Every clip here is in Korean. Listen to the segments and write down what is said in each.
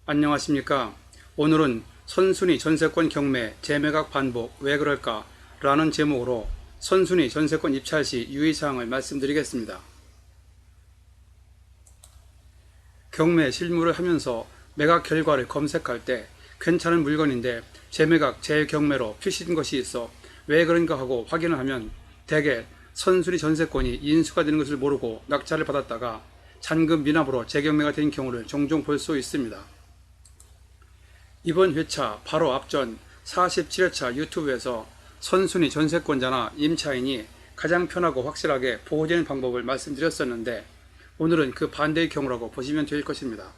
안녕하십니까. 오늘은 선순위 전세권 경매 재매각 반복 왜 그럴까? 라는 제목으로 선순위 전세권 입찰 시 유의사항을 말씀드리겠습니다. 경매 실무를 하면서 매각 결과를 검색할 때 괜찮은 물건인데 재매각 재경매로 표시된 것이 있어 왜 그런가 하고 확인을 하면 대개 선순위 전세권이 인수가 되는 것을 모르고 낙찰을 받았다가 잔금 미납으로 재경매가 된 경우를 종종 볼 수 있습니다. 이번 회차 바로 앞전 47회차 유튜브에서 선순위 전세권자나 임차인이 가장 편하고 확실하게 보호되는 방법을 말씀드렸었는데 오늘은 그 반대의 경우라고 보시면 될 것입니다.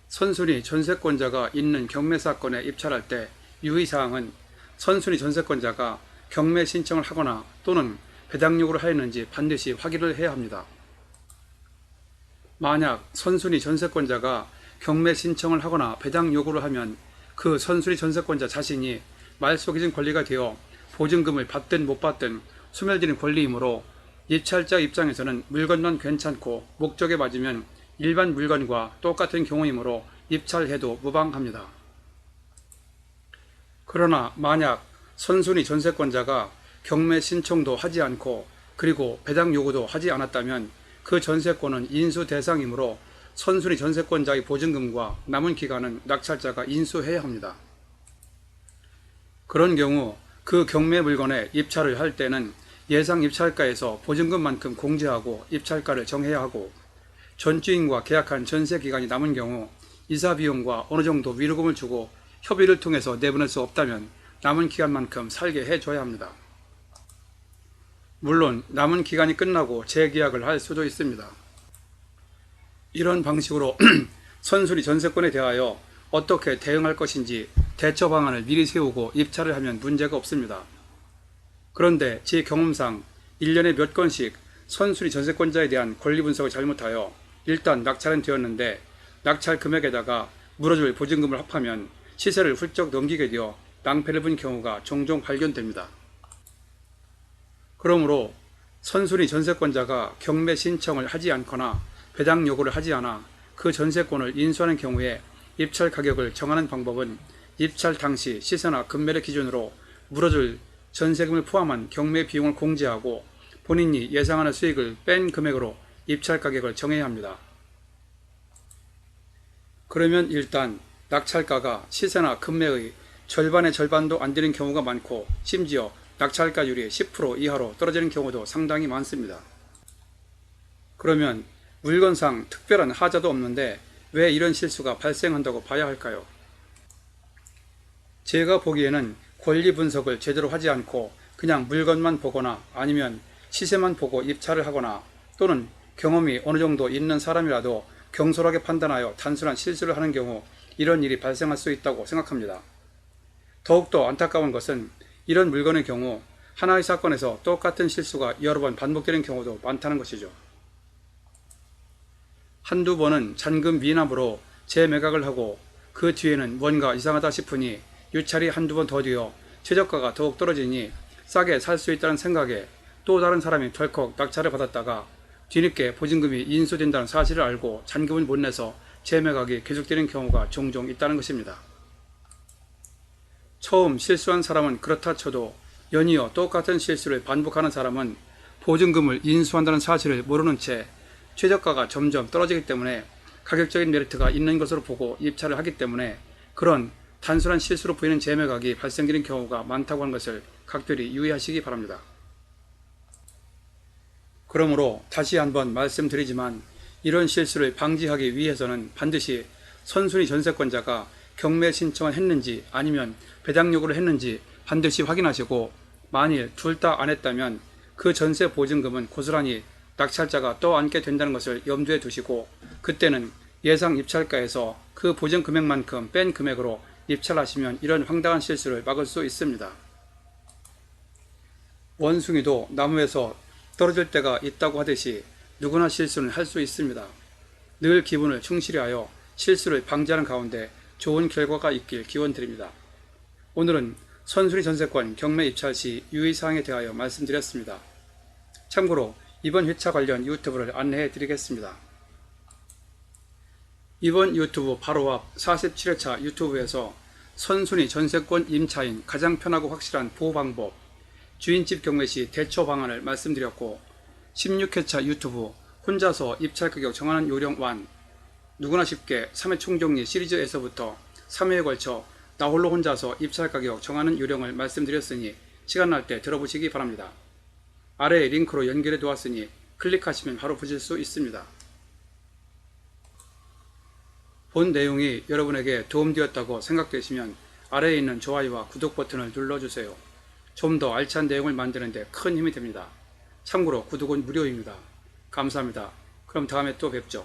선순위 전세권자가 있는 경매 사건에 입찰할 때 유의사항은 선순위 전세권자가 경매 신청을 하거나 또는 배당 요구를 하였는지 반드시 확인을 해야 합니다. 만약 선순위 전세권자가 경매 신청을 하거나 배당 요구를 하면 그 선순위 전세권자 자신이 말소기준 권리가 되어 보증금을 받든 못 받든 소멸되는 권리이므로 입찰자 입장에서는 물건만 괜찮고 목적에 맞으면 일반 물건과 똑같은 경우이므로 입찰해도 무방합니다. 그러나 만약 선순위 전세권자가 경매 신청도 하지 않고 그리고 배당 요구도 하지 않았다면 그 전세권은 인수 대상이므로 선순위 전세권자의 보증금과 남은 기간은 낙찰자가 인수해야 합니다. 그런 경우 그 경매 물건에 입찰을 할 때는 예상 입찰가에서 보증금만큼 공제하고 입찰가를 정해야 하고 전주인과 계약한 전세 기간이 남은 경우 이사 비용과 어느 정도 위로금을 주고 협의를 통해서 내보낼 수 없다면 남은 기간만큼 살게 해줘야 합니다. 물론 남은 기간이 끝나고 재계약을 할 수도 있습니다. 이런 방식으로 선순위 전세권에 대하여 어떻게 대응할 것인지 대처 방안을 미리 세우고 입찰을 하면 문제가 없습니다. 그런데 제 경험상 1년에 몇 건씩 선순위 전세권자에 대한 권리 분석을 잘못하여 일단 낙찰은 되었는데 낙찰 금액에다가 물어줄 보증금을 합하면 시세를 훌쩍 넘기게 되어 낭패를 본 경우가 종종 발견됩니다. 그러므로 선순위 전세권자가 경매 신청을 하지 않거나 배당 요구를 하지 않아 그 전세권을 인수하는 경우에 입찰 가격을 정하는 방법은 입찰 당시 시세나 금매를 기준으로 물어줄 전세금을 포함한 경매 비용을 공제하고 본인이 예상하는 수익을 뺀 금액으로 입찰 가격을 정해야 합니다. 그러면 일단 낙찰가가 시세나 금매의 절반의 절반도 안 되는 경우가 많고 심지어 낙찰가율이 10% 이하로 떨어지는 경우도 상당히 많습니다. 그러면 물건상 특별한 하자도 없는데 왜 이런 실수가 발생한다고 봐야 할까요? 제가 보기에는 권리 분석을 제대로 하지 않고 그냥 물건만 보거나 아니면 시세만 보고 입찰을 하거나 또는 경험이 어느 정도 있는 사람이라도 경솔하게 판단하여 단순한 실수를 하는 경우 이런 일이 발생할 수 있다고 생각합니다. 더욱더 안타까운 것은 이런 물건의 경우 하나의 사건에서 똑같은 실수가 여러 번 반복되는 경우도 많다는 것이죠. 한두 번은 잔금 미납으로 재매각을 하고 그 뒤에는 뭔가 이상하다 싶으니 유찰이 한두 번 더 되어 최저가가 더욱 떨어지니 싸게 살 수 있다는 생각에 또 다른 사람이 덜컥 낙찰을 받았다가 뒤늦게 보증금이 인수된다는 사실을 알고 잔금을 못 내서 재매각이 계속되는 경우가 종종 있다는 것입니다. 처음 실수한 사람은 그렇다 쳐도 연이어 똑같은 실수를 반복하는 사람은 보증금을 인수한다는 사실을 모르는 채 최저가가 점점 떨어지기 때문에 가격적인 메리트가 있는 것으로 보고 입찰을 하기 때문에 그런 단순한 실수로 보이는 재매각이 발생되는 경우가 많다고 하는 것을 각별히 유의하시기 바랍니다. 그러므로 다시 한번 말씀드리지만 이런 실수를 방지하기 위해서는 반드시 선순위 전세권자가 경매 신청을 했는지 아니면 배당 요구를 했는지 반드시 확인하시고 만일 둘 다 안 했다면 그 전세 보증금은 고스란히 낙찰자가 떠안게 된다는 것을 염두에 두시고 그때는 예상 입찰가에서 그 보증 금액만큼 뺀 금액으로 입찰하시면 이런 황당한 실수를 막을 수 있습니다. 원숭이도 나무에서 떨어질 때가 있다고 하듯이 누구나 실수는 할 수 있습니다. 늘 기분을 충실히 하여 실수를 방지하는 가운데 좋은 결과가 있길 기원드립니다. 오늘은 선순위 전세권 경매 입찰 시 유의사항에 대하여 말씀드렸습니다. 참고로 이번 회차 관련 유튜브를 안내해 드리겠습니다. 이번 유튜브 바로 앞 47회차 유튜브에서 선순위 전세권 임차인 가장 편하고 확실한 보호 방법, 주인집 경매 시 대처 방안을 말씀드렸고, 16회차 유튜브 혼자서 입찰 가격 정하는 요령 1, 누구나 쉽게 3회 총정리 시리즈에서부터 3회에 걸쳐 나 홀로 혼자서 입찰 가격 정하는 요령을 말씀드렸으니 시간 날 때 들어보시기 바랍니다. 아래에 링크로 연결해 두었으니 클릭하시면 바로 보실 수 있습니다. 본 내용이 여러분에게 도움되었다고 생각되시면 아래에 있는 좋아요와 구독 버튼을 눌러주세요. 좀 더 알찬 내용을 만드는 데 큰 힘이 됩니다. 참고로 구독은 무료입니다. 감사합니다. 그럼 다음에 또 뵙죠.